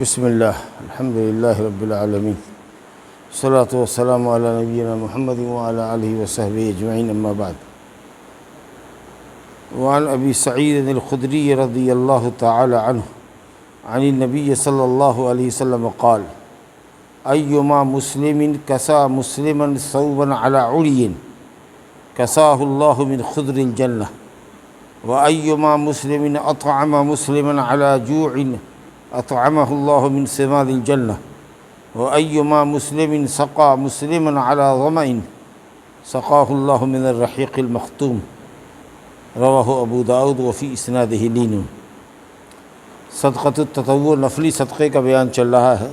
بسم اللہ الحمد للہ رب العالمین الصلاۃ والسلام علی نبینا محمد وعلی آلہ وصحبہ اجمعین اما بعد وعن ابی سعید الخدری رضی اللہ تعالی عنہ عن النبی صلی اللہ علیہ وسلم قال ایما مسلم کسا مسلما ثوبا علی عری کساہ اللہ من خضر الجنہ وایما مسلم اطعم مسلما علی جوع اطعمه اللہ من ثمار الجنہ وایما مسلم سقى مسلما علی ظمأ سقاہ اللہ من الرحیق المختوم رواہ ابو داؤد وفی اسنادہ لین۔ صدقۃ التطوع نفلی صدقے کا بیان چل رہا ہے۔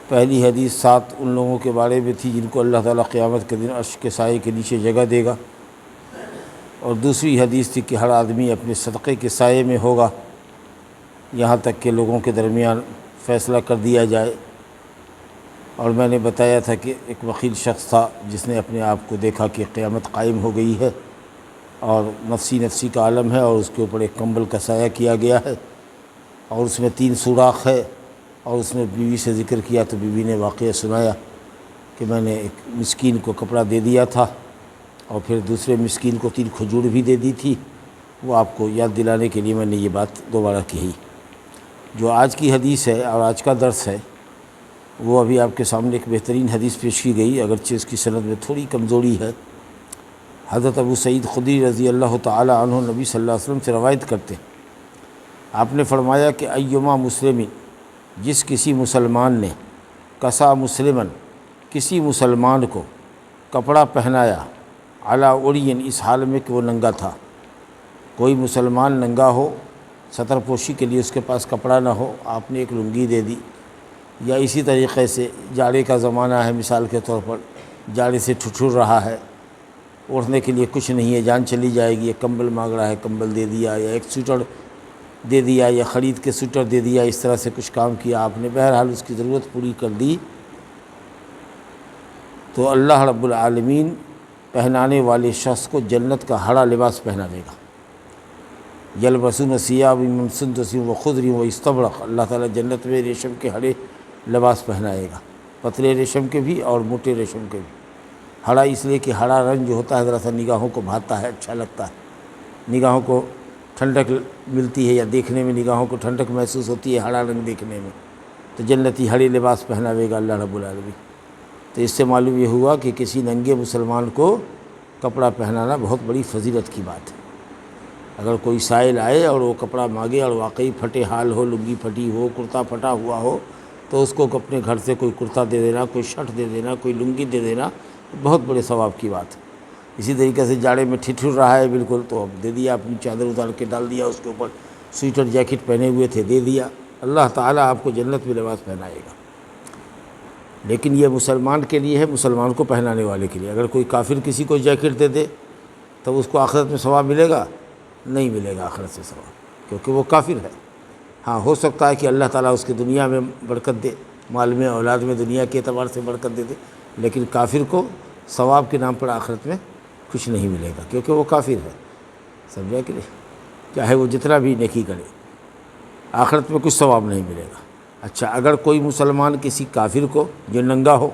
پہلی حدیث 7 ان لوگوں کے بارے میں تھی جن کو اللہ تعالیٰ قیامت کے دن عرش کے سائے کے نیچے جگہ دے گا، اور دوسری حدیث تھی کہ ہر آدمی اپنے صدقے کے سائے میں ہوگا یہاں تک کہ لوگوں کے درمیان فیصلہ کر دیا جائے۔ اور میں نے بتایا تھا کہ ایک وکیل شخص تھا جس نے اپنے آپ کو دیکھا کہ قیامت قائم ہو گئی ہے اور نفسی کا عالم ہے، اور اس کے اوپر ایک کمبل کا سایہ کیا گیا ہے اور اس میں 3 سوراخ ہے، اور اس نے بیوی سے ذکر کیا تو بیوی نے واقعہ سنایا کہ میں نے ایک مسکین کو کپڑا دے دیا تھا اور پھر دوسرے مسکین کو 3 کھجور بھی دے دی تھی۔ وہ آپ کو یاد دلانے کے لیے میں نے یہ بات دوبارہ کہی۔ جو آج کی حدیث ہے اور آج کا درس ہے وہ ابھی آپ کے سامنے ایک بہترین حدیث پیش کی گئی، اگرچہ اس کی سند میں تھوڑی کمزوری ہے۔ حضرت ابو سعید خدری رضی اللہ تعالی عنہ نبی صلی اللہ علیہ وسلم سے روایت کرتے ہیں، آپ نے فرمایا کہ ایما مسلم، جس کسی مسلمان نے کسا مسلمن، کسی مسلمان کو کپڑا پہنایا، علی عرین، اس حال میں کہ وہ ننگا تھا۔ کوئی مسلمان ننگا ہو، ستر پوشی کے لیے اس کے پاس کپڑا نہ ہو، آپ نے ایک لنگی دے دی، یا اسی طریقے سے جاڑے کا زمانہ ہے، مثال کے طور پر جاڑے سے ٹھٹھر رہا ہے، اوڑھنے کے لیے کچھ نہیں ہے، جان چلی جائے گی، ایک کمبل مانگ رہا ہے، کمبل دے دیا، یا ایک سویٹر دے دیا، یا خرید کے سویٹر دے دیا، اس طرح سے کچھ کام کیا آپ نے، بہرحال اس کی ضرورت پوری کر دی، تو اللہ رب العالمین پہنانے والے شخص کو جنت کا ہرا لباس پہنا دے گا۔ یلبسون ثیاب من سندس وخضر واستبرق، اللہ تعالیٰ جنت میں ریشم کے ہرے لباس پہنائے گا، پتلے ریشم کے بھی اور موٹے ریشم کے بھی۔ ہرا اس لیے کہ ہرا رنگ جو ہوتا ہے ذرا سا نگاہوں کو بھاتا ہے، اچھا لگتا ہے، نگاہوں کو ٹھنڈک ملتی ہے، یا دیکھنے میں نگاہوں کو ٹھنڈک محسوس ہوتی ہے ہرا رنگ دیکھنے میں، تو جنتی ہرے لباس پہناوے گا اللہ رب العالمین۔ تو اس سے معلوم یہ ہوا کہ کسی ننگے مسلمان کو کپڑا پہنانا بہت بڑی فضیلت کی بات ہے۔ اگر کوئی سائل آئے اور وہ کپڑا مانگے اور واقعی پھٹے حال ہو، لنگی پھٹی ہو، کرتا پھٹا ہوا ہو، تو اس کو اپنے گھر سے کوئی کرتا دے دینا، کوئی شرٹ دے دینا، کوئی لنگی دے دینا، بہت بڑے ثواب کی بات ہے۔ اسی طریقے سے جاڑے میں ٹھٹھر رہا ہے بالکل، تو اب دے دیا، اپنی چادر اتار کے ڈال دیا، اس کے اوپر سویٹر جیکٹ پہنے ہوئے تھے دے دیا، اللہ تعالیٰ آپ کو جنت میں لباس پہنائے گا۔ لیکن یہ مسلمان کے لیے ہے، مسلمان کو پہنانے والے کے لیے۔ اگر کوئی کافر کسی کو جیکٹ دے دے تب اس کو آخرت میں ثواب ملے گا؟ نہیں ملے گا آخرت سے ثواب، کیونکہ وہ کافر ہے۔ ہاں، ہو سکتا ہے کہ اللہ تعالیٰ اس کی دنیا میں برکت دے، مال میں، اولاد میں، دنیا کے اعتبار سے برکت دے دے، لیکن کافر کو ثواب کے نام پر آخرت میں کچھ نہیں ملے گا، کیونکہ وہ کافر ہے، سمجھا کہ نہیں؟ چاہے وہ جتنا بھی نیکی کرے، آخرت میں کچھ ثواب نہیں ملے گا۔ اچھا، اگر کوئی مسلمان کسی کافر کو جو ننگا ہو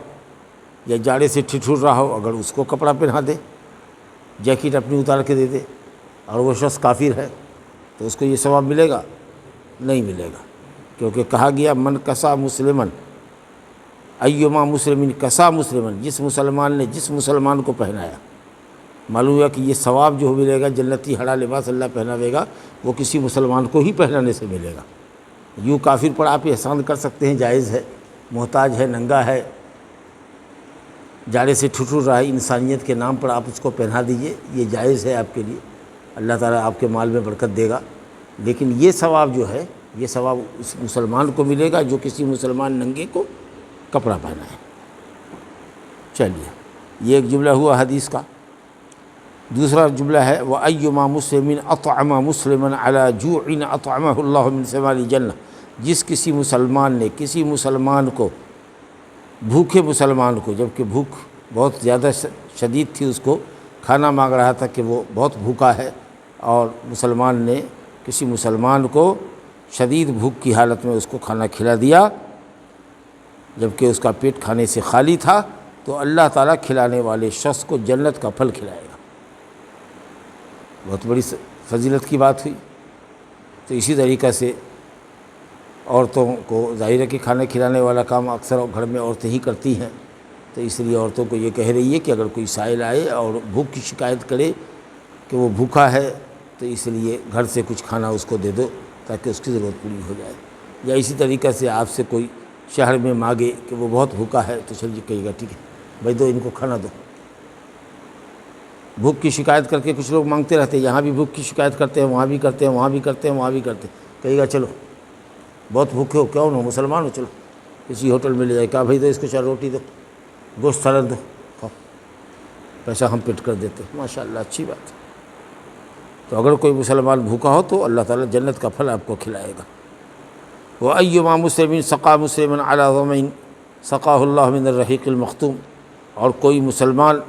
یا جاڑے سے ٹھٹھر رہا ہو، اگر اس کو کپڑا پہنا دے، جیکٹ اپنی اتار کے دے دے، اور وہ شخص کافر ہے، تو اس کو یہ ثواب ملے گا؟ نہیں ملے گا، کیونکہ کہا گیا من کسا مسلمن، ایما مسلم کسا مسلمن، جس مسلمان نے جس مسلمان کو پہنایا، معلوم ہوا کہ یہ ثواب جو ملے گا، جنتی ہرا لباس اللہ پہناوے گا، وہ کسی مسلمان کو ہی پہنانے سے ملے گا۔ یوں کافر پر آپ احسان کر سکتے ہیں، جائز ہے، محتاج ہے، ننگا ہے، جاڑے سے ٹھٹھر رہا ہے، انسانیت کے نام پر آپ اس کو پہنا دیجئے، یہ جائز ہے آپ کے لیے، اللہ تعالیٰ آپ کے مال میں برکت دے گا۔ لیکن یہ ثواب جو ہے، یہ ثواب اس مسلمان کو ملے گا جو کسی مسلمان ننگے کو کپڑا پہنا ہے۔ چلیے، یہ ایک جملہ ہوا حدیث کا۔ دوسرا جملہ ہے وَأَيُّمَا مُسْلِمٍ أَطْعَمَ مُسْلِمًا عَلَى جُوعٍ أَطْعَمَهُ اللَّهُ مِنْ ثِمَارِ الْجَنَّةِ، جس کسی مسلمان نے کسی مسلمان کو، بھوکے مسلمان کو، جبکہ بھوک بہت زیادہ شدید تھی، اس کو کھانا مانگ رہا تھا کہ وہ بہت بھوکا ہے، اور مسلمان نے کسی مسلمان کو شدید بھوک کی حالت میں اس کو کھانا کھلا دیا جبکہ اس کا پیٹ کھانے سے خالی تھا، تو اللہ تعالیٰ کھلانے والے شخص کو جنت کا پھل کھلائے گا۔ بہت بڑی فضیلت کی بات ہوئی۔ تو اسی طریقہ سے عورتوں کو ظاہر ہے کہ کھانا کھلانے والا کام اکثر گھر میں عورتیں ہی کرتی ہیں، تو اس لیے عورتوں کو یہ کہہ رہی ہے کہ اگر کوئی سائل آئے اور بھوک کی شکایت کرے کہ وہ بھوکا ہے، تو اس لیے گھر سے کچھ کھانا اس کو دے دو تاکہ اس کی ضرورت پوری ہو جائے۔ یا اسی طریقہ سے آپ سے کوئی شہر میں مانگے کہ وہ بہت بھوکا ہے، تو چلیے کہیے گا ٹھیک ہے بھائی دو ان کو کھانا دو۔ بھوک کی شکایت کر کے کچھ لوگ مانگتے رہتے ہیں، یہاں بھی بھوک کی شکایت کرتے ہیں، وہاں بھی کرتے ہیں، وہاں بھی کرتے ہیں، وہاں بھی کرتے ہیں، کہے گا چلو بہت بھوکے ہو، کیوں نہ مسلمان ہو، چلو کسی ہوٹل میں لے جائے، کہا بھائی دو اس کو 4 روٹی دو، گوشت سالن دو، کھاؤ، پیسہ ہم پیٹ کر دیتے ہیں۔ ماشاء اللہ، اچھی بات ہے۔ تو اگر کوئی مسلمان بھوکا ہو تو اللہ تعالیٰ جنت کا پھل آپ کو کھلائے گا۔ وَأَيُّمَا مُسْلِمٍ سَقَى مُسْلِمًا عَلَىٰ ظَمَإٍ سَقَاهُ اللَّهُ مِنَ الرَّحِيقِ الْمَخْتُومِ، اور کوئی مسلمان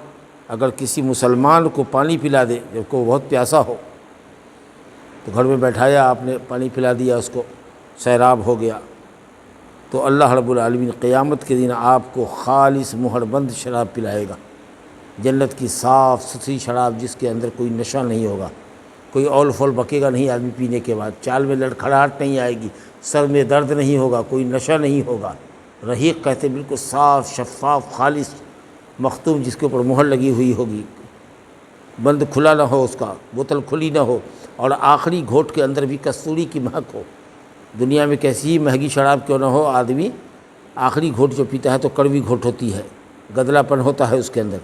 اگر کسی مسلمان کو پانی پلا دے جبکہ وہ بہت پیاسا ہو، تو گھر میں بیٹھایا آپ نے، پانی پلا دیا اس کو، سیراب ہو گیا، تو اللہ رب العالمین قیامت کے دن آپ کو خالص مہر بند شراب پلائے گا، جنت کی صاف ستھری شراب جس کے اندر کوئی نشہ نہیں ہوگا، کوئی اول فول بکے گا نہیں آدمی پینے کے بعد، چال میں لڑکھڑاہٹ نہیں آئے گی، سر میں درد نہیں ہوگا، کوئی نشہ نہیں ہوگا۔ رحیق کہتے ہیں بالکل صاف شفاف خالص مختوم، جس کے اوپر مہر لگی ہوئی ہوگی، بند کھلا نہ ہو، اس کا بوتل کھلی نہ ہو، اور آخری گھونٹ کے اندر بھی کستوری کی مہک ہو۔ دنیا میں کیسی ہی مہنگی شراب کیوں نہ ہو، آدمی آخری گھونٹ جو پیتا ہے تو کڑوی گھونٹ ہوتی ہے، گدلا پن ہوتا ہے اس کے اندر،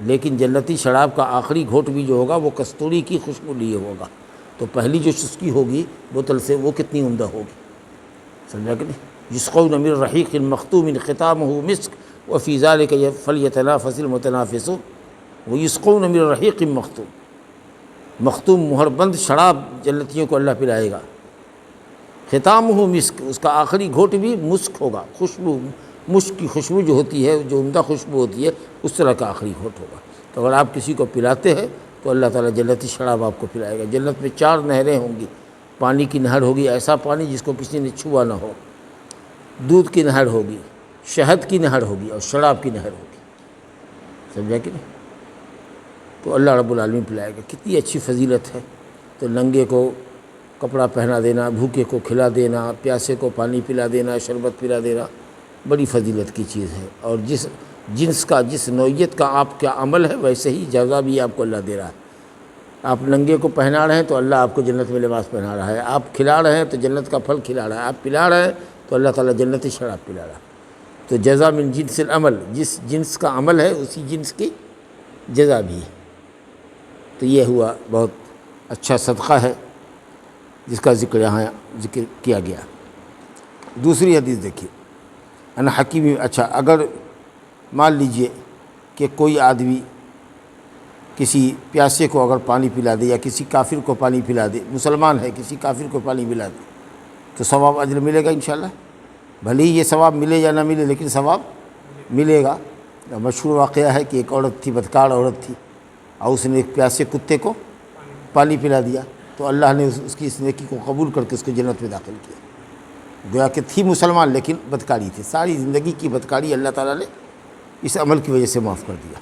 لیکن جنتی شراب کا آخری گھونٹ بھی جو ہوگا وہ کستوری کی خوشبو لیے ہوگا، تو پہلی جو چسکی ہوگی بوتل سے وہ کتنی عمدہ ہوگی، سمجھا کہ نہیں؟ یسقون من رحیق مختوم ختامہ مسک وفی ذلک فلیتنافس المتنافسون، ویسقون من رحیق مختوم مہر بند شراب جنتیوں کو اللہ پلائے گا، ختامہ مسک، اس کا آخری گھونٹ بھی مسک ہوگا، خوشبو، مشک کی خوشبو جو ہوتی ہے، جو عمدہ خوشبو ہوتی ہے، اس طرح کا آخری گھونٹ ہوگا۔ تو اگر آپ کسی کو پلاتے ہیں تو اللہ تعالیٰ جنتی شراب آپ کو پلائے گا۔ جنت میں 4 نہریں ہوں گی، پانی کی نہر ہوگی، ایسا پانی جس کو کسی نے چھوا نہ ہو، دودھ کی نہر ہوگی، شہد کی نہر ہوگی، اور شراب کی نہر ہوگی، سمجھا کہ نہیں؟ تو اللہ رب العالمین پلائے گا۔ کتنی اچھی فضیلت ہے۔ تو ننگے کو کپڑا پہنا دینا، بھوکے کو کھلا دینا، پیاسے کو پانی پلا دینا، شربت پلا دینا، بڑی فضیلت کی چیز ہے، اور جس جنس کا، جس نوعیت کا آپ کا عمل ہے ویسے ہی جزا بھی آپ کو اللہ دے رہا ہے۔ آپ ننگے کو پہنا رہے ہیں تو اللہ آپ کو جنت میں لباس پہنا رہا ہے، آپ کھلا رہے ہیں تو جنت کا پھل کھلا رہا ہے، آپ پلا رہے ہیں تو اللہ تعالیٰ جنتی شراب پلا رہا ہے۔ تو جزا من جنس العمل، جس جنس کا عمل ہے اسی جنس کی جزا بھی ہے۔ تو یہ ہوا بہت اچھا صدقہ ہے جس کا ذکر کیا گیا۔ دوسری حدیث دیکھیے، ان حکیم، اچھا اگر مان لیجئے کہ کوئی آدمی کسی پیاسے کو اگر پانی پلا دے یا کسی کافر کو پانی پلا دے، مسلمان ہے کسی کافر کو پانی پلا دے، تو ثواب اجر ملے گا انشاءاللہ، بھلے ہی یہ ثواب ملے یا نہ ملے لیکن ثواب ملے گا۔ مشہور واقعہ ہے کہ ایک عورت تھی، بدکار عورت تھی، اور اس نے ایک پیاسے کتے کو پانی پلا دیا، تو اللہ نے اس کی اس نیکی کو قبول کر کے اس کو جنت میں داخل کیا۔ گویا کہ تھی مسلمان لیکن بدکاری تھی، ساری زندگی کی بدکاری اللہ تعالیٰ نے اس عمل کی وجہ سے معاف کر دیا۔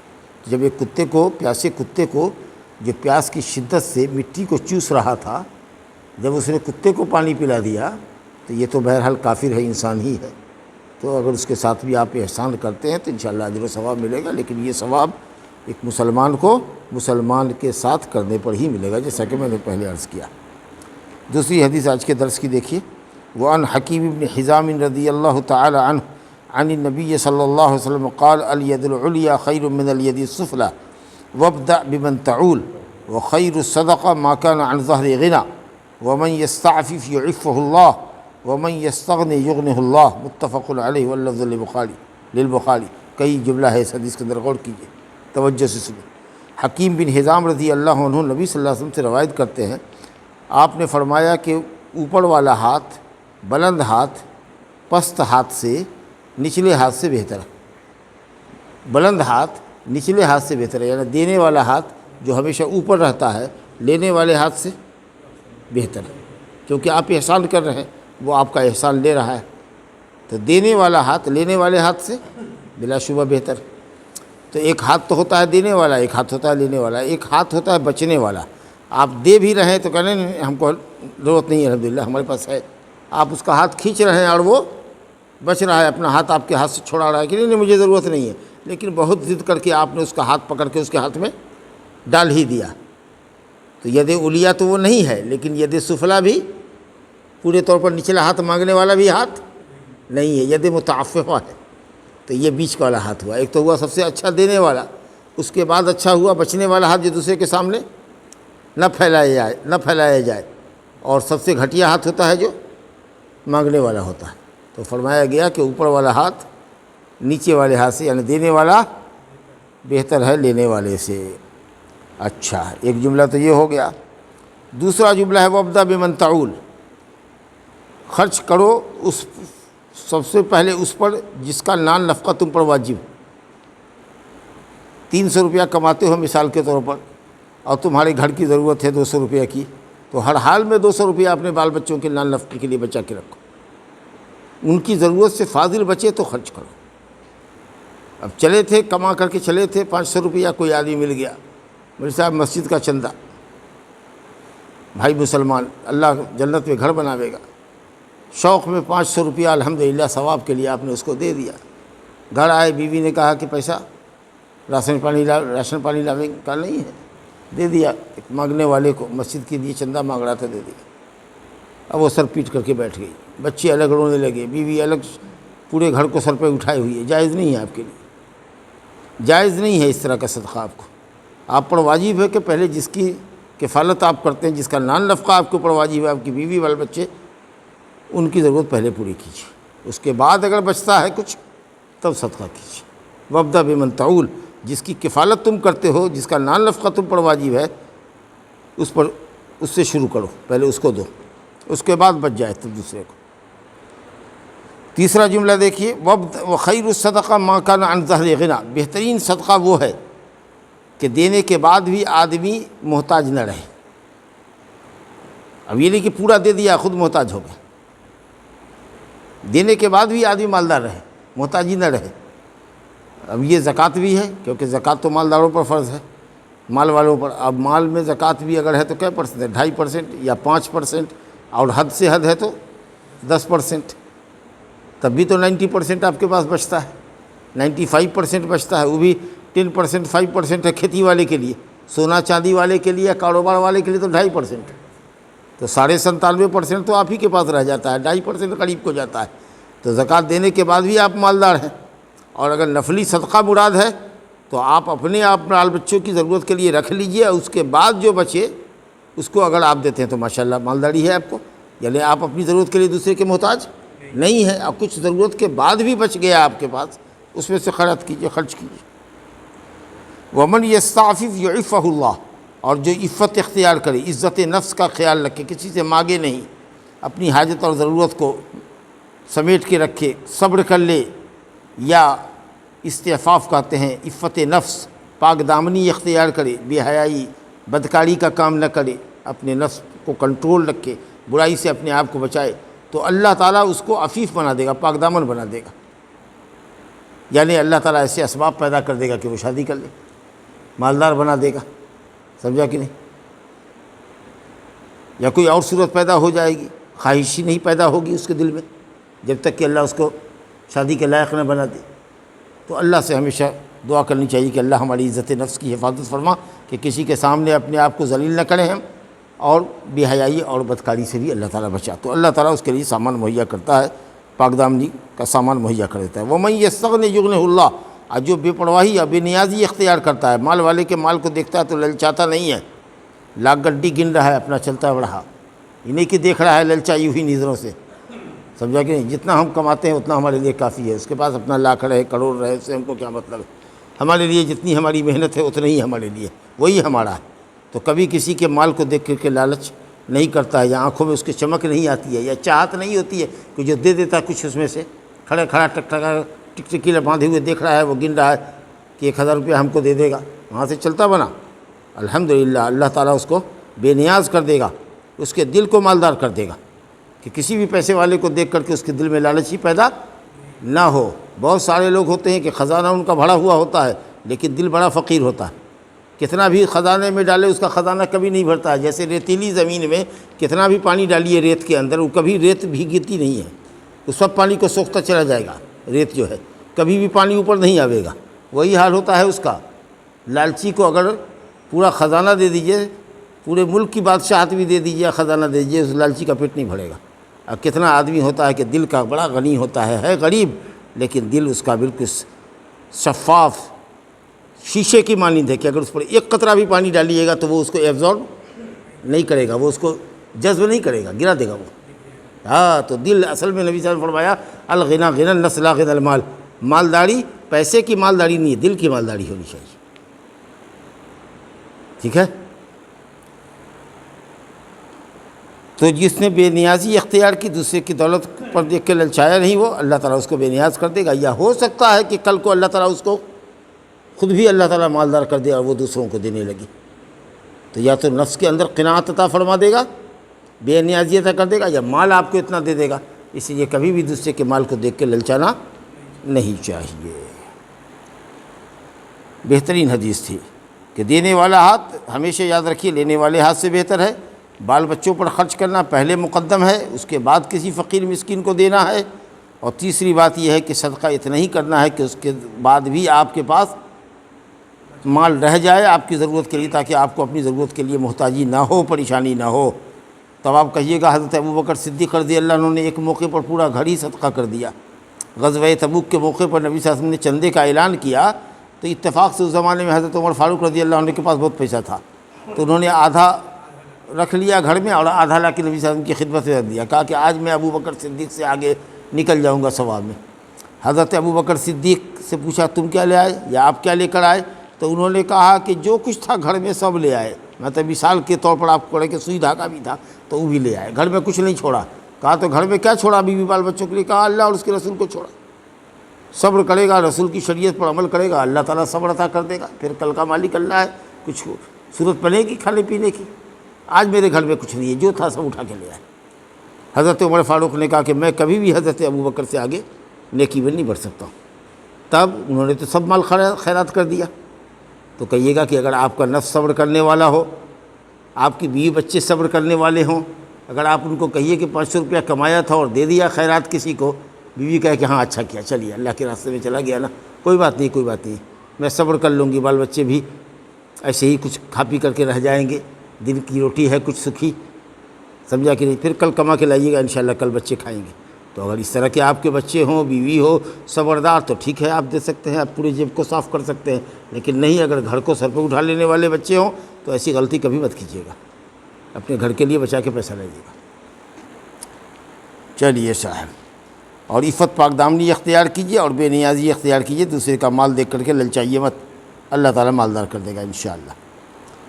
جب ایک کتے کو، پیاسے کتے کو، جو پیاس کی شدت سے مٹی کو چوس رہا تھا، جب اس نے کتے کو پانی پلا دیا، تو یہ تو بہرحال کافر ہے، انسان ہی ہے، تو اگر اس کے ساتھ بھی آپ احسان کرتے ہیں تو انشاءاللہ اجر و ثواب ملے گا، لیکن یہ ثواب ایک مسلمان کو مسلمان کے ساتھ کرنے پر ہی ملے گا، جیسا کہ میں نے پہلے عرض کیا۔ دوسری حدیث آج کے درس کی دیکھیے، وعن حکیم بن حزام رضی اللہ تعالی عنہ عن النبی صلی اللہ علیہ وسلم قال الید العلیٰ خیر من الید السفلی وابدأ بمن تعول وخیر الصدقہ ما کان عن ظہر غنی ومن یستعفف یعفہ اللہ ومن یستغنی یغنہ اللہ، متفق علیہ واللفظ للبخاری۔ کئی جملہ ہے اس حدیث کے اندر، غور کیجیے، توجہ سے سنیں۔ حکیم بن حزام رضی اللہ عنہ نبی صلی اللہ علیہ وسلم سے روایت کرتے ہیں، آپ نے فرمایا کہ اوپر والا ہاتھ، بلند ہاتھ، پست ہاتھ سے، نچلے ہاتھ سے بہتر ہے۔ بلند ہاتھ نچلے ہاتھ سے بہتر ہے، یعنی دینے والا ہاتھ جو ہمیشہ اوپر رہتا ہے لینے والے ہاتھ سے بہتر ہے، کیونکہ آپ احسان کر رہے ہیں، وہ آپ کا احسان لے رہا ہے، تو دینے والا ہاتھ لینے والے ہاتھ سے بلا شبہ بہتر۔ تو ایک ہاتھ تو ہوتا ہے دینے والا، ایک ہاتھ ہوتا ہے لینے والا، ایک ہاتھ ہوتا ہے بچنے والا۔ آپ دے بھی رہے ہیں تو کہنے نہیں ہم کو ضرورت نہیں ہے، الحمدللہ ہمارے پاس ہے، آپ اس کا ہاتھ کھینچ رہے ہیں اور وہ بچ رہا ہے، اپنا ہاتھ آپ کے ہاتھ سے چھوڑا رہا ہے کہ نہیں مجھے ضرورت نہیں ہے، لیکن بہت ضد کر کے آپ نے اس کا ہاتھ پکڑ کے اس کے ہاتھ میں ڈال ہی دیا۔ تو ید علیہ تو وہ نہیں ہے، لیکن ید سفلا بھی پورے طور پر نچلا ہاتھ مانگنے والا بھی ہاتھ نہیں ہے، ید متعففہ ہے۔ تو یہ بیچ کا والا ہاتھ ہوا، ایک تو ہوا سب سے اچھا دینے والا، اس کے بعد اچھا ہوا بچنے والا ہاتھ جو دوسرے کے سامنے نہ پھیلایا جائے، اور سب سے گھٹیا ہاتھ ہوتا ہے جو مانگنے والا ہوتا ہے۔ تو فرمایا گیا کہ اوپر والا ہاتھ نیچے والے ہاتھ سے، یعنی دینے والا بہتر ہے لینے والے سے۔ اچھا، ایک جملہ تو یہ ہو گیا۔ دوسرا جملہ ہے وَابْدَأْ بِمَنْ تَعُولُ، خرچ کرو اس سب سے پہلے اس پر جس کا نان نفقہ تم پر واجب۔ 300 روپیہ کماتے ہو مثال کے طور پر، اور تمہارے گھر کی ضرورت ہے 200 روپیہ کی، تو ہر حال میں 200 روپیہ اپنے بال بچوں کے نان نفقے کے لیے بچا کے رکھو، ان کی ضرورت سے فاضل بچے تو خرچ کرو۔ اب چلے تھے کما کر کے چلے تھے 500 روپیہ، کوئی آدمی مل گیا، میرے صاحب مسجد کا چندہ، بھائی مسلمان اللہ جنت میں گھر بناوے گا، شوق میں 500 روپیہ الحمدللہ ثواب کے لیے آپ نے اس کو دے دیا۔ گھر آئے، بیوی نے کہا کہ پیسہ راشن پانی لاویں، کہا نہیں ہے، دے دیا ایک مانگنے والے کو، مسجد کے لیے چندہ مانگ رہا تھا، دے دیا۔ اب وہ سر پیٹ کر کے بیٹھ گئی، بچے الگ رونے لگے، بیوی الگ، پورے گھر کو سر پہ اٹھائے ہوئی ہے۔ جائز نہیں ہے آپ کے لیے، جائز نہیں ہے اس طرح کا صدقہ آپ کو۔ آپ پر واجب ہے کہ پہلے جس کی کفالت آپ کرتے ہیں، جس کا نان نفقہ آپ کے اوپر واجب ہے، آپ کی بیوی وال بچے، ان کی ضرورت پہلے پوری کیجیے، اس کے بعد اگر بچتا ہے کچھ تب صدقہ کیجیے۔ وَابْدَأْ بِمَنْ تَعُولُ، جس کی کفالت تم کرتے ہو، جس کا نان نفقہ تم پر واجب ہے، اس سے شروع کرو، پہلے اس کو دو، اس کے بعد بچ جائے تب دوسرے کو۔ تیسرا جملہ دیکھیے، وَخَيْرُ الصَّدَقَةِ مَا كَانَ عَنْ ظَهْرِ غِنَىٰ، بہترین صدقہ وہ ہے کہ دینے کے بعد بھی آدمی محتاج نہ رہے۔ اب یہ نہیں کہ پورا دے دیا خود محتاج ہو گئے، دینے کے بعد بھی آدمی مالدار رہے، محتاجی نہ رہے۔ اب یہ زکوٰۃ بھی ہے، کیونکہ زکوٰۃ تو مالداروں پر فرض ہے، مال والوں پر۔ اب مال میں زکوٰۃ بھی اگر ہے تو کیا پرسنٹ ہے؟ 2.5% یا 5%، اور حد سے حد ہے تو 10%، تب بھی تو 90% آپ کے پاس بچتا ہے، 95% بچتا ہے، وہ بھی 10% 5% ہے کھیتی والے کے لیے، سونا چاندی والے کے لیے، کاروبار والے کے لیے تو 2.5%، تو 97.5% تو آپ ہی کے پاس رہ جاتا ہے، 2.5% قریب کو جاتا ہے۔ تو زکوٰۃ دینے کے بعد بھی آپ مالدار ہیں، اور اگر نفلی صدقہ مراد ہے تو آپ اپنے بال بچوں کی ضرورت کے لیے رکھ لیجئے، اس کے بعد جو بچے اس کو اگر آپ دیتے ہیں تو ماشاءاللہ مالداری ہے آپ کو، یعنی آپ اپنی ضرورت کے لیے دوسرے کے محتاج نہیں ہے، اور کچھ ضرورت کے بعد بھی بچ گیا آپ کے پاس، اس میں سے خرچ کیجیے۔ وَمَنْ يَسْتَعْفِفْ يُعِفَّهُ اللَّهُ، اور جو عفت اختیار کرے، عزت نفس کا خیال رکھے، کسی سے مانگے نہیں، اپنی حاجت اور ضرورت کو سمیٹ کے رکھے، صبر کر لے، یا استعفاف کہتے ہیں عفت نفس، پاک دامنی اختیار کرے، بے حیائی بدکاری کا کام نہ کرے، اپنے نفس کو کنٹرول رکھے، برائی سے اپنے آپ کو بچائے، تو اللہ تعالیٰ اس کو عفیف بنا دے گا، پاک دامن بنا دے گا، یعنی اللہ تعالیٰ ایسے اسباب پیدا کر دے گا کہ وہ شادی کر لے، مالدار بنا دے گا، سمجھا کہ نہیں؟ یا کوئی اور صورت پیدا ہو جائے گی، خواہش ہی نہیں پیدا ہوگی اس کے دل میں جب تک کہ اللہ اس کو شادی کے لائق نہ بنا دے۔ تو اللہ سے ہمیشہ دعا کرنی چاہیے کہ اللہ ہماری عزت نفس کی حفاظت فرما، کہ کسی کے سامنے اپنے آپ کو ذلیل نہ کریں ہم، اور بے حیائی اور بدکاری سے بھی اللہ تعالیٰ بچا، تو اللہ تعالیٰ اس کے لیے سامان مہیا کرتا ہے، پاک دامنی کا سامان مہیا کر دیتا ہے۔ وَمَنْ يَسْتَغْنِ يُغْنِهُ اللَّهُ، اور جو بے پرواہی یا بے نیازی اختیار کرتا ہے، مال والے کے مال کو دیکھتا ہے تو للچاتا نہیں ہے، لاکھ گڈی گن رہا ہے، اپنا چلتا بڑھا، یہ نہیں کہ دیکھ رہا ہے للچائی ہوئی نظروں سے، سمجھا کہ نہیں؟ جتنا ہم کماتے ہیں اتنا ہمارے لیے کافی ہے، اس کے پاس اپنا لاکھ رہے کروڑ رہے، اس سے ہم کو کیا مطلب ہے؟ ہمارے لیے جتنی ہماری محنت ہے اتنا ہی ہمارے لیے، وہی ہمارا ہے۔ تو کبھی کسی کے مال کو دیکھ کر کے لالچ نہیں کرتا ہے، یا آنکھوں میں اس کی چمک نہیں آتی ہے، یا چاہت نہیں ہوتی ہے کہ جو دے دیتا ہے کچھ اس میں سے، کھڑا ٹکٹکی باندھے ہوئے دیکھ رہا ہے، وہ گن رہا ہے کہ 1000 روپیہ ہم کو دے دے گا، وہاں سے چلتا بنا، الحمدللہ اللہ تعالیٰ اس کو بے نیاز کر دے گا، اس کے دل کو مالدار کر دے گا، کہ کسی بھی پیسے والے کو دیکھ کر کے اس کے دل میں لالچ ہی پیدا نہ ہو۔ بہت سارے لوگ ہوتے ہیں کہ خزانہ ان کا بھرا ہوا ہوتا ہے لیکن دل بڑا فقیر ہوتا ہے، کتنا بھی خزانے میں ڈالے اس کا خزانہ کبھی نہیں بھرتا ہے۔ جیسے ریتیلی زمین میں کتنا بھی پانی ڈالیے ریت کے اندر، وہ کبھی ریت بھیگتی نہیں ہے، وہ سب پانی کو سوکھتا چلا جائے گا، ریت جو ہے کبھی بھی پانی اوپر نہیں آئے گا۔ وہی حال ہوتا ہے اس کا۔ لالچی کو اگر پورا خزانہ دے دیجئے، پورے ملک کی بادشاہت بھی دے دیجئے، خزانہ دے دیجئے، اس لالچی کا پیٹ نہیں بھرے گا۔ اب کتنا آدمی ہوتا ہے کہ دل کا بڑا غنی ہوتا ہے غریب، لیکن دل اس کا بالکل شفاف شیشے کی مانند ہے کہ اگر اس پر ایک قطرہ بھی پانی ڈالیے گا تو وہ اس کو ایبزارب نہیں کرے گا، وہ اس کو جذب نہیں کرے گا، گرا دے گا وہ۔ ہاں، تو دل اصل میں نبی صلی اللہ علیہ وسلم نے فرمایا الغنا غنا النفس لا غنا المال، مالداری پیسے کی مالداری نہیں ہے، دل کی مالداری ہونی چاہیے، ٹھیک ہے۔ تو جس نے بے نیازی اختیار کی، دوسرے کی دولت پر دیکھ کے للچایا نہیں، وہ اللہ تعالیٰ اس کو بے نیاز کر دے گا۔ یا ہو سکتا ہے کہ کل کو اللہ تعالیٰ اس کو خود بھی اللہ تعالیٰ مالدار کر دے اور وہ دوسروں کو دینے لگی، تو یا تو نفس کے اندر قناعت عطا فرما دے گا، بے نیازی عطا کر دے گا، یا مال آپ کو اتنا دے دے گا۔ اس لیے کبھی بھی دوسرے کے مال کو دیکھ کے للچانا نہیں چاہیے۔ بہترین حدیث تھی کہ دینے والا ہاتھ ہمیشہ یاد رکھیے لینے والے ہاتھ سے بہتر ہے۔ بال بچوں پر خرچ کرنا پہلے مقدم ہے، اس کے بعد کسی فقیر مسکین کو دینا ہے۔ اور تیسری بات یہ ہے کہ صدقہ اتنا ہی کرنا ہے کہ اس کے بعد بھی آپ کے پاس مال رہ جائے آپ کی ضرورت کے لیے، تاکہ آپ کو اپنی ضرورت کے لیے محتاجی نہ ہو، پریشانی نہ ہو۔ تب آپ کہیے گا حضرت ابوبکر صدیق رضی اللہ عنہ نے ایک موقع پر پورا گھر ہی صدقہ کر دیا۔ غزوہ تبوک کے موقع پر نبی صلی اللہ علیہ وسلم نے چندے کا اعلان کیا تو اتفاق سے اس زمانے میں حضرت عمر فاروق رضی اللہ عنہ کے پاس بہت پیسہ تھا، تو انہوں نے آدھا رکھ لیا گھر میں اور آدھا لا کے نبی صلی اللہ علیہ وسلم کی خدمت میں رکھ دیا، کہا کہ آج میں ابوبکر صدیق سے آگے نکل جاؤں گا ثواب میں۔ حضرت ابوبکر صدیق سے پوچھا تم کیا لے آئے یا آپ کیا لے کر آئے؟ تو انہوں نے کہا کہ جو کچھ تھا گھر میں سب لے آئے، مطلب مثال کے طور پر آپ کو پڑھے کہ سوئی دھاگا بھی تھا تو وہ بھی لے آئے، گھر میں کچھ نہیں چھوڑا۔ کہا تو گھر میں کیا چھوڑا بیوی بال بچوں کے لیے؟ کہا اللہ اور اس کے رسول کو چھوڑا۔ صبر کرے گا، رسول کی شریعت پر عمل کرے گا، اللہ تعالیٰ صبر عطا کر دے گا، پھر کل کا مالک اللہ ہے، کچھ صورت پڑے گی کھانے پینے کی۔ آج میرے گھر میں کچھ نہیں ہے، جو تھا سب اٹھا کے لے آئے۔ حضرت عمر فاروق نے کہا کہ میں کبھی بھی حضرت ابوبکر سے آگے نیکی میں نہیں بڑھ سکتا ہوں۔ تب انہوں نے تو سب مال خیرات کر دیا۔ تو کہیے گا کہ اگر آپ کا نفس صبر کرنے والا ہو، آپ کی بیوی بچے صبر کرنے والے ہوں، اگر آپ ان کو کہیے کہ 500 روپیہ کمایا تھا اور دے دیا خیرات کسی کو، بیوی کہے کہ ہاں اچھا کیا، چلیے اللہ کے راستے میں چلا گیا نا، کوئی بات نہیں کوئی بات نہیں، میں صبر کر لوں گی، بال بچے بھی ایسے ہی کچھ کھا پی کر کے رہ جائیں گے، دن کی روٹی ہے کچھ سکھی، سمجھا کہ نہیں، پھر کل کما کے لائیے گا انشاءاللہ کل بچے کھائیں گے۔ تو اگر اس طرح کے آپ کے بچے ہوں، بیوی ہو صبردار، تو ٹھیک ہے آپ دے سکتے ہیں، آپ پورے جیب کو صاف کر سکتے ہیں، لیکن نہیں، اگر گھر کو سر پہ اٹھا لینے والے بچے ہوں تو ایسی غلطی کبھی مت کیجیے گا، اپنے گھر کے لیے بچا کے پیسہ لائیے گا۔ چلیے صاحب، اور عفت پاک دامنی اختیار کیجیے اور بے نیازی اختیار کیجیے، دوسرے کا مال دیکھ کر کے للچائیے مت، اللہ تعالیٰ مالدار کر دے گا انشاءاللہ۔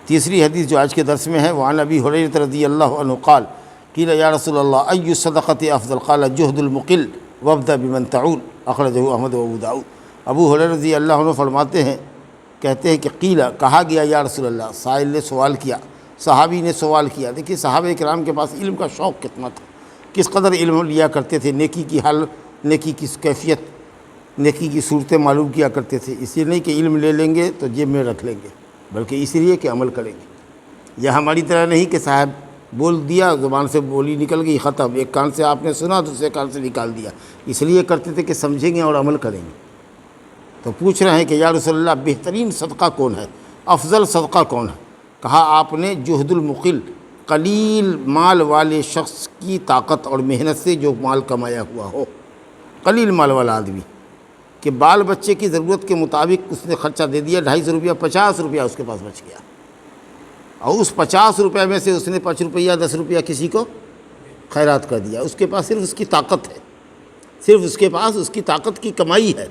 تیسری حدیث جو آج کے درس میں ہے، وعن ابی ہریرہ رضی اللہ عنہ قال قیل یا رسول اللہ ای الصدقۃ افضل؟ قال جہد المقل وابدأ بمن تعول، اخرجہ احمد و ابو داؤد۔ ابو ہریرہ رضی اللہ عنہ فرماتے ہیں، کہتے ہیں کہ قیل کہا گیا یا رسول اللہ، سائل نے سوال کیا، صحابی نے سوال کیا۔ دیکھیے صحابہ کرام کے پاس علم کا شوق کتنا تھا، کس قدر علم لیا کرتے تھے، نیکی کی حال، نیکی کی کیفیت، نیکی کی صورتیں معلوم کیا کرتے تھے۔ اس لیے نہیں کہ علم لے لیں گے تو جیب میں رکھ لیں گے، بلکہ اس لیے کہ عمل کریں گے۔ یا ہماری طرح نہیں کہ صاحب بول دیا، زبان سے بولی نکل گئی، ختم، ایک کان سے آپ نے سنا دوسرے کان سے نکال دیا۔ اس لیے کرتے تھے کہ سمجھیں گے اور عمل کریں گے۔ تو پوچھ رہے ہیں کہ یا رسول اللہ بہترین صدقہ کون ہے، افضل صدقہ کون ہے؟ کہا آپ نے جہد المقل، قلیل مال والے شخص کی طاقت اور محنت سے جو مال کمایا ہوا ہو، قلیل مال والا آدمی کہ بال بچے کی ضرورت کے مطابق اس نے خرچہ دے دیا، 250 روپیہ 50 روپیہ اس کے پاس بچ گیا، اور اس 50 روپے میں سے اس نے 5 روپیہ 10 روپیہ کسی کو خیرات کر دیا۔ اس کے پاس صرف اس کی طاقت ہے، صرف اس کے پاس اس کی طاقت کی کمائی ہے،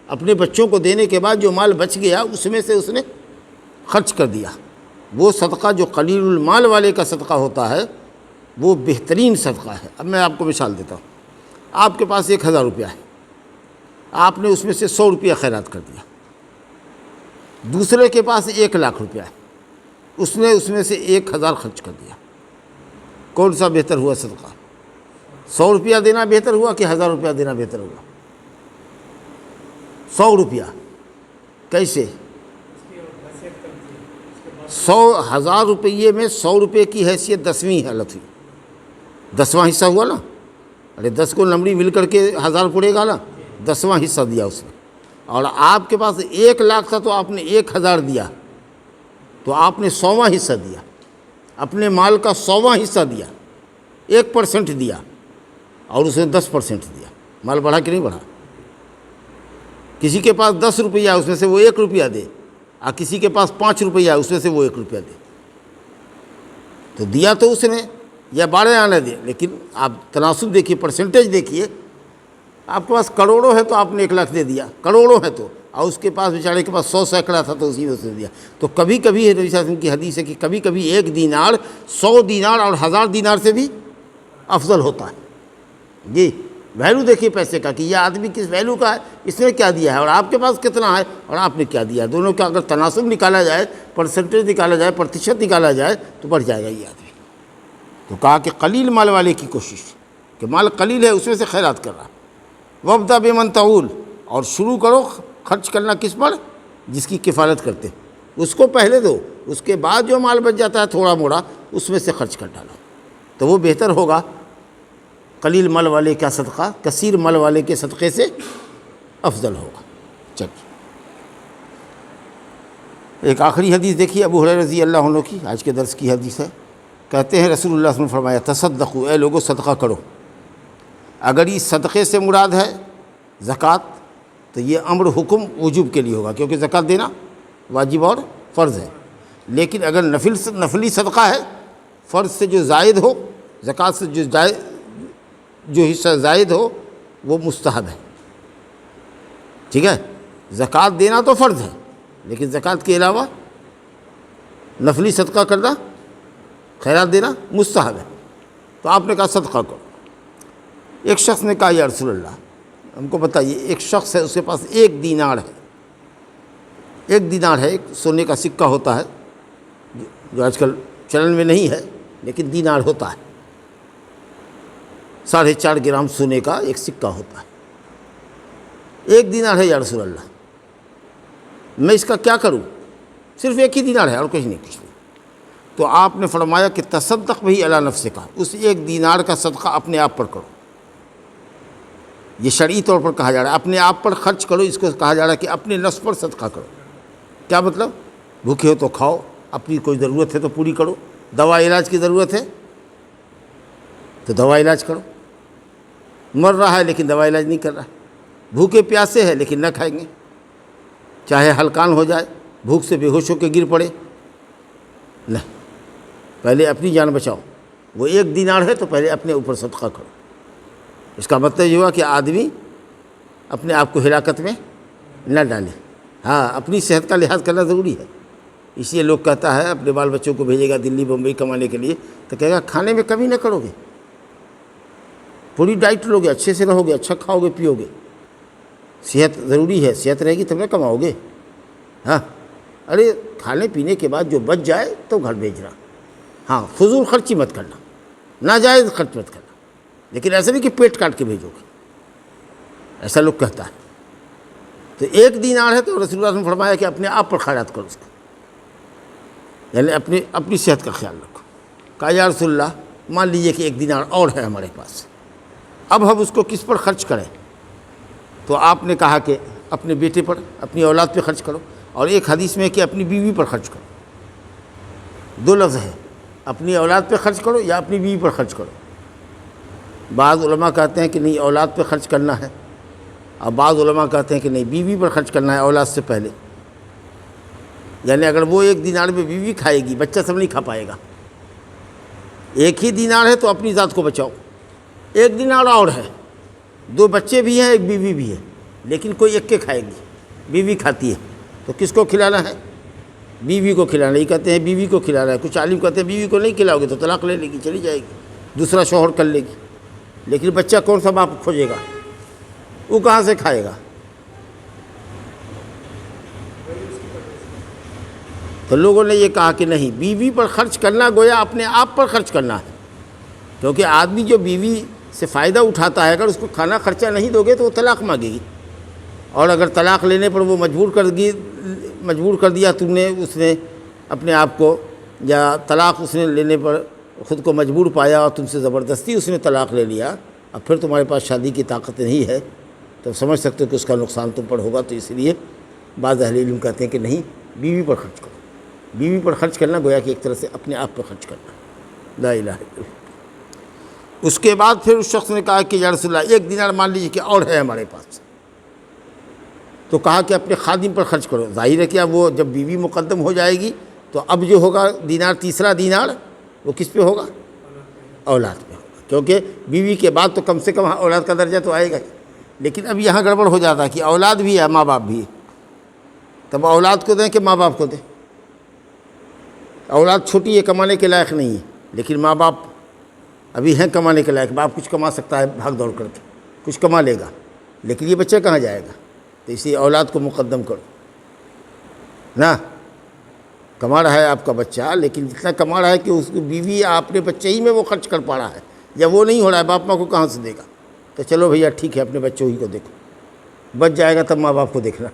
اپنے بچوں کو دینے کے بعد جو مال بچ گیا اس میں سے اس نے خرچ کر دیا۔ وہ صدقہ جو قلیل المال والے کا صدقہ ہوتا ہے وہ بہترین صدقہ ہے۔ اب میں آپ کو مثال دیتا ہوں، آپ کے پاس 1000 روپیہ ہے، آپ نے اس میں سے 100 روپیہ خیرات کر دیا۔ دوسرے کے پاس 1 لاکھ روپیہ ہے، اس نے اس میں سے 1000 خرچ کر دیا۔ کون سا بہتر ہوا صدقہ؟ 100 روپیہ دینا بہتر ہوا کہ 1000 روپیہ دینا بہتر ہوا؟ 100 روپیہ کیسے؟ 1000 روپیے میں 100 روپے کی حیثیت 10ویں حالت ہوئی، 10واں حصہ ہوا نا. ارے 10 کو نمبری مل کر کے 1000 پڑے گا نا، 10واں حصہ دیا اس نے. اور آپ کے پاس 1 لاکھ تھا تو آپ نے 1000 دیا، تو آپ نے 100واں حصہ دیا، اپنے مال کا 100واں حصہ دیا، 1% دیا، اور اس نے 10% دیا. مال بڑھا کہ نہیں بڑھا؟ کسی کے پاس 10 روپیہ ہے، اس میں سے وہ 1 روپیہ دے، اور کسی کے پاس 5 روپیہ ہے، اس میں سے وہ 1 روپیہ دے. تو دیا تو اس نے، یا 12 آنے دے، لیکن آپ تناسب دیکھیے، پرسنٹیج دیکھیے. آپ کے پاس کروڑوں ہے تو آپ نے 1 لاکھ دے دیا، کروڑوں ہے تو، اور اس کے پاس بیچارے کے پاس 100 سینکڑا تھا تو اسی میں سے دیا. تو کبھی کبھی نبی صلی اللہ علیہ وسلم کی حدیث ہے کہ کبھی کبھی 1 دینار 100 دینار اور 1000 دینار سے بھی افضل ہوتا ہے. جی ویلو دیکھیے پیسے کا کہ یہ آدمی کس ویلو کا ہے، اس نے کیا دیا ہے اور آپ کے پاس کتنا ہے اور آپ نے کیا دیا. دونوں کا اگر تناسب نکالا جائے، پرسنٹیج نکالا جائے، پرتیشت نکالا جائے تو بڑھ جائے گا یہ آدمی. تو کہا کہ قلیل مال والے کی کوشش، کہ مال قلیل ہے اس میں سے خیرات کر رہا. وابدأ بمن تعول، اور شروع کرو خرچ کرنا کس پر؟ جس کی کفالت کرتے، اس کو پہلے دو، اس کے بعد جو مال بچ جاتا ہے تھوڑا موڑا اس میں سے خرچ کر ڈالو، تو وہ بہتر ہوگا. قلیل مال والے کا صدقہ کثیر مال والے کے صدقے سے افضل ہوگا. چلیے ایک آخری حدیث دیکھیے ابو ہریرہ رضی اللہ عنہ کی، آج کے درس کی حدیث ہے. کہتے ہیں رسول اللہ صلی اللہ علیہ وسلم نے فرمایا تصدقوا، اے لوگو صدقہ کرو. اگر یہ صدقے سے مراد ہے زکوٰۃ تو یہ امر حکم وجوب کے لیے ہوگا، کیونکہ زکوٰۃ دینا واجب اور فرض ہے. لیکن اگر نفلی صدقہ ہے، فرض سے جو زائد ہو، زکوٰۃ سے جو حصہ زائد ہو وہ مستحب ہے. ٹھیک ہے، زکوٰۃ دینا تو فرض ہے، لیکن زکوٰۃ کے علاوہ نفلی صدقہ کرنا، خیرات دینا مستحب ہے. تو آپ نے کہا صدقہ کرو. ایک شخص نے کہا یا رسول اللہ ہم کو بتائیے، ایک شخص ہے اس کے پاس 1 دینار ہے، 1 دینار ہے، ایک سونے کا سکہ ہوتا ہے جو آج کل چلن میں نہیں ہے لیکن دینار ہوتا ہے، 4.5 گرام سونے کا ایک سکہ ہوتا ہے. 1 دینار ہے یا رسول اللہ، میں اس کا کیا کروں؟ صرف 1 ہی دینار ہے اور کچھ نہیں. تو آپ نے فرمایا کہ تصدق بہی علی نفسک، اس 1 دینار کا صدقہ اپنے آپ پر کرو. یہ شرعی طور پر کہا جا رہا ہے اپنے آپ پر خرچ کرو. اس کو کہا جا رہا ہے کہ اپنے نفس پر صدقہ کرو. کیا مطلب؟ بھوکے ہو تو کھاؤ، اپنی کوئی ضرورت ہے تو پوری کرو، دوا علاج کی ضرورت ہے تو دوا علاج کرو. مر رہا ہے لیکن دوا علاج نہیں کر رہا، بھوکے پیاسے ہے لیکن نہ کھائیں گے، چاہے ہلکان ہو جائے، بھوک سے بے ہوش ہو کے گر پڑے، نہیں، پہلے اپنی جان بچاؤ. وہ 1 دینار ہے تو پہلے اپنے اوپر صدقہ کرو. اس کا مطلب یہ ہوا کہ آدمی اپنے آپ کو ہلاکت میں نہ ڈالے. ہاں، اپنی صحت کا لحاظ کرنا ضروری ہے. اس لیے لوگ کہتا ہے اپنے بال بچوں کو بھیجے گا دلی بمبئی کمانے کے لیے تو کہے گا کھانے میں کمی نہ کرو گے، پوری ڈائٹ لو گے، اچھے سے رہو گے، اچھا کھاؤ گے پیو گے. صحت ضروری ہے، صحت رہے گی تب نہ کماؤ گے. ہاں، ارے کھانے پینے کے بعد جو بچ جائے تو گھر بھیجنا. ہاں، فضول خرچی مت کرنا، ناجائز خرچ مت کرنا، لیکن ایسا نہیں کہ پیٹ کاٹ کے بھیجو گے، ایسا لوگ کہتا ہے. تو 1 دینار ہے تو رسول اللہ نے فرمایا کہ اپنے آپ پر خیرات کرو اس کا، یعنی اپنی صحت کا خیال رکھو. کہا یا رسول اللہ مان لیجئے کہ 1 دینار اور ہے ہمارے پاس، اب ہم اس کو کس پر خرچ کریں؟ تو آپ نے کہا کہ اپنے بیٹے پر، اپنی اولاد پہ خرچ کرو. اور ایک حدیث میں ہے کہ اپنی بیوی پر خرچ کرو. 2 لفظ ہے، اپنی اولاد پہ خرچ کرو یا اپنی بیوی پر خرچ کرو. بعض علماء کہتے ہیں کہ نہیں اولاد پہ خرچ کرنا ہے، اور بعض علماء کہتے ہیں کہ نہیں بیوی پر خرچ کرنا ہے اولاد سے پہلے. یعنی اگر وہ 1 دینار میں بیوی کھائے گی، بچہ سب نہیں کھا پائے گا. 1 ہی دینار ہے تو اپنی ذات کو بچاؤ. 1 دینار اور ہے، 2 بچے بھی ہیں، 1 بیوی بھی ہے، لیکن کوئی ایک کے کھائے گی، بیوی کھاتی ہے تو کس کو کھلانا ہے؟ بیوی کو کھلانا. یہ کہتے ہیں بیوی کو کھلانا ہے. کچھ عالم کہتے ہیں بیوی کو نہیں کھلاؤ گے تو طلاق لے لے گی، چلی جائے گی، دوسرا شوہر کر لے گی. لیکن بچہ کون سا باپ کھوجے گا؟ وہ کہاں سے کھائے گا؟ تو لوگوں نے یہ کہا کہ نہیں، بیوی پر خرچ کرنا گویا اپنے آپ پر خرچ کرنا ہے. کیونکہ آدمی جو بیوی سے فائدہ اٹھاتا ہے، اگر اس کو کھانا خرچہ نہیں دو گے تو وہ طلاق مانگے گی، اور اگر طلاق لینے پر وہ مجبور کر دیا تم نے، اس نے اپنے آپ کو، یا طلاق اس نے لینے پر خود کو مجبور پایا اور تم سے زبردستی اس نے طلاق لے لیا، اب پھر تمہارے پاس شادی کی طاقت نہیں ہے، تو سمجھ سکتے ہو کہ اس کا نقصان تم پر ہوگا۔ تو اس لیے بعض اہل علم کہتے ہیں کہ نہیں، بیوی پر خرچ کرو۔ بیوی پر خرچ کرنا گویا کہ ایک طرح سے اپنے آپ پر خرچ کرنا۔ لا الہ الا اللہ۔ اس کے بعد پھر اس شخص نے کہا کہ یا رسول اللہ 1 دینار مان لیجیے کہ اور ہے ہمارے پاس، تو کہا کہ اپنے خادم پر خرچ کرو۔ ظاہر ہے کہ اب وہ جب بیوی مقدم ہو جائے گی تو اب جو ہوگا دینار، تیسرا دینار وہ کس پہ ہوگا؟ اولاد پہ ہوگا، کیونکہ بیوی کے بعد تو کم سے کم اولاد کا درجہ تو آئے گا ہی۔ لیکن اب یہاں گڑبڑ ہو جاتا ہے کہ اولاد بھی ہے، ماں باپ بھی ہے، تب اولاد کو دیں کہ ماں باپ کو دیں؟ اولاد چھوٹی ہے، کمانے کے لائق نہیں ہے، لیکن ماں باپ ابھی ہیں کمانے کے لائق۔ باپ کچھ کما سکتا ہے بھاگ دوڑ کر کے، کچھ کما لے گا، لیکن یہ بچہ کہاں جائے گا؟ تو اسی اولاد کو مقدم کرو نا۔ کما رہا ہے آپ کا بچہ، لیکن جتنا کما رہا ہے کہ اس کی بیوی اپنے بچے ہی میں وہ خرچ کر پا رہا ہے، جب وہ نہیں ہو رہا ہے باپ ماں کو کہاں سے دے گا؟ تو چلو بھیا ٹھیک ہے، اپنے بچوں ہی کو دیکھو، بچ جائے گا تب ماں باپ کو دیکھنا۔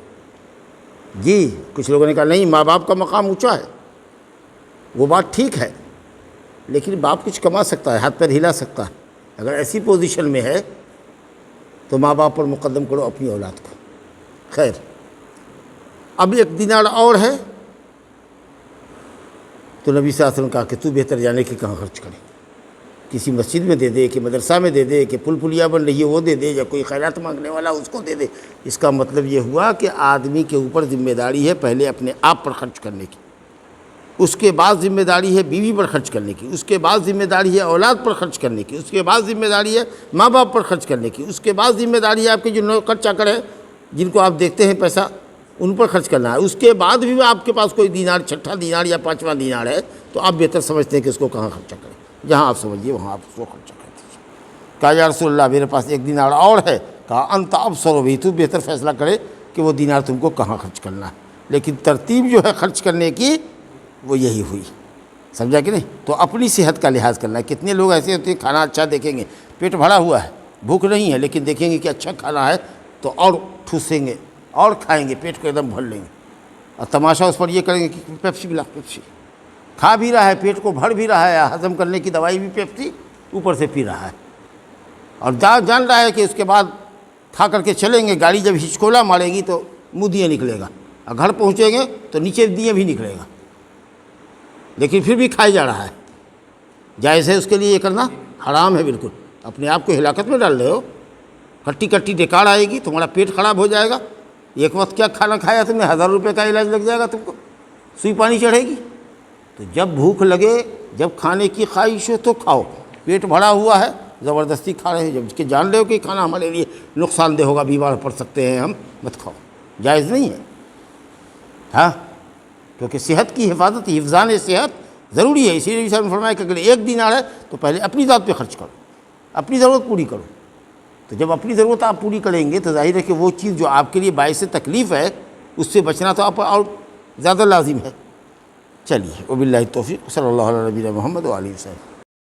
جی کچھ لوگوں نے کہا نہیں، ماں باپ کا مقام اونچا ہے، وہ بات ٹھیک ہے، لیکن باپ کچھ کما سکتا ہے، ہاتھ پیر ہلا سکتا ہے، اگر ایسی پوزیشن میں ہے تو ماں باپ پر مقدم کرو اپنی اولاد کو۔ خیر، اب 1 دینار اور ہے، تو نبی صلی اللہ علیہ وسلم کہا کہ تو بہتر جانے کہ کہاں خرچ کرے، کسی مسجد میں دے دے، کہ مدرسہ میں دے دے، کہ پل پلیاں بن رہی ہے وہ دے دے، یا کوئی خیرات مانگنے والا اس کو دے دے۔ اس کا مطلب یہ ہوا کہ آدمی کے اوپر ذمہ داری ہے پہلے اپنے آپ پر خرچ کرنے کی، اس کے بعد ذمہ داری ہے بیوی پر خرچ کرنے کی، اس کے بعد ذمہ داری ہے اولاد پر خرچ کرنے کی، اس کے بعد ذمہ داری ہے ماں باپ پر خرچ کرنے کی، اس کے بعد ذمہ داری ہے آپ کے جو نوکر چاکر ہیں جن کو آپ دیکھتے ہیں پیسہ، ان پر خرچ کرنا ہے۔ اس کے بعد بھی آپ کے پاس کوئی دینار، 6واں دینار یا 5واں دینار ہے تو آپ بہتر سمجھتے ہیں کہ اس کو کہاں خرچہ کریں، جہاں آپ سمجھیے وہاں آپ اس کو خرچہ کر دیجیے۔ کہا یا رسول اللہ میرے پاس 1 دینار اور ہے۔ کہا انت ابصر بھی، تو بہتر فیصلہ کرے کہ وہ دینار تم کو کہاں خرچ کرنا ہے، لیکن ترتیب جو ہے خرچ کرنے کی وہ یہی ہوئی، سمجھا کہ نہیں؟ تو اپنی صحت کا لحاظ کرنا ہے۔ کتنے لوگ ایسے ہوتے ہیں کھانا اچھا دیکھیں گے، پیٹ بھرا ہوا ہے، بھوک نہیں ہے، لیکن دیکھیں گے کہ اچھا کھانا ہے تو اور ٹھوسیں گے اور کھائیں گے، پیٹ کو ایک دم بھر لیں گے، اور تماشا اس پر یہ کریں گے کہ پیپسی پلا، پیپسی کھا بھی رہا ہے، پیٹ کو بھر بھی رہا ہے، ہضم کرنے کی دوائی بھی پیپسی اوپر سے پی رہا ہے، اور جان رہا ہے کہ اس کے بعد کھا کر کے چلیں گے، گاڑی جب ہچکولا مارے گی تو منہ دیے نکلے گا، اور گھر پہنچیں گے تو نیچے دیے بھی نکلے گا، لیکن پھر بھی کھایا جا رہا ہے۔ جائز ہے اس کے لیے یہ کرنا؟ حرام ہے بالکل، اپنے آپ کو ہلاکت میں ڈال رہے ہو۔ کٹی کٹی ڈکار آئے گی، تمہارا پیٹ خراب ہو جائے گا، ایک وقت کیا کھانا کھایا تم نے، 1000 روپے کا علاج لگ جائے گا تم کو، سوئی پانی چڑھے گی۔ تو جب بھوک لگے، جب کھانے کی خواہش ہو تو کھاؤ، پیٹ بھرا ہوا ہے زبردستی کھا رہے ہیں جب کہ جان رہے ہو کہ کھانا ہمارے لیے نقصان دہ ہوگا، بیمار پڑ سکتے ہیں ہم، مت کھاؤ، جائز نہیں ہے۔ ہاں، کیونکہ صحت کی حفاظت، حفظان صحت ضروری ہے، اسی لیے نے فرمایا کہ اگر 1 دینار ہے تو پہلے اپنی ذات پہ خرچ کرو، اپنی ضرورت پوری کرو۔ تو جب اپنی ضرورت آپ پوری کریں گے تو ظاہر ہے کہ وہ چیز جو آپ کے لیے باعث تکلیف ہے اس سے بچنا تو آپ پر اور زیادہ لازم ہے۔ چلیے، وباللہ التوفیق، صلی اللہ علیہ نبینا محمد و آلہ وسلم۔